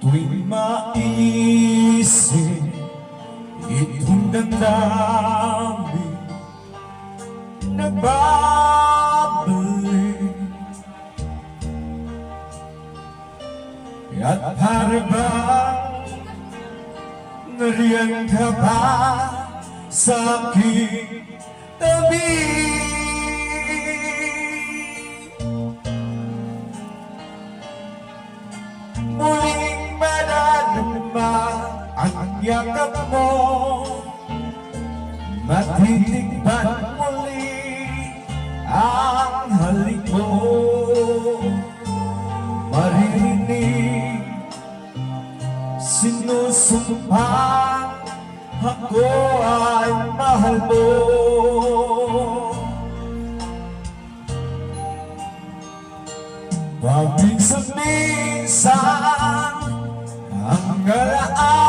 Tuwing maisip itong damdamin, nagbabalik at para bang nariyan ka pa sa aking tabi. Muling madadama ang yakap mo, matitikman muli ang halik mo. Maririnig sinusumpang ako ay mahal mo. Paminsan-minsan ang galaan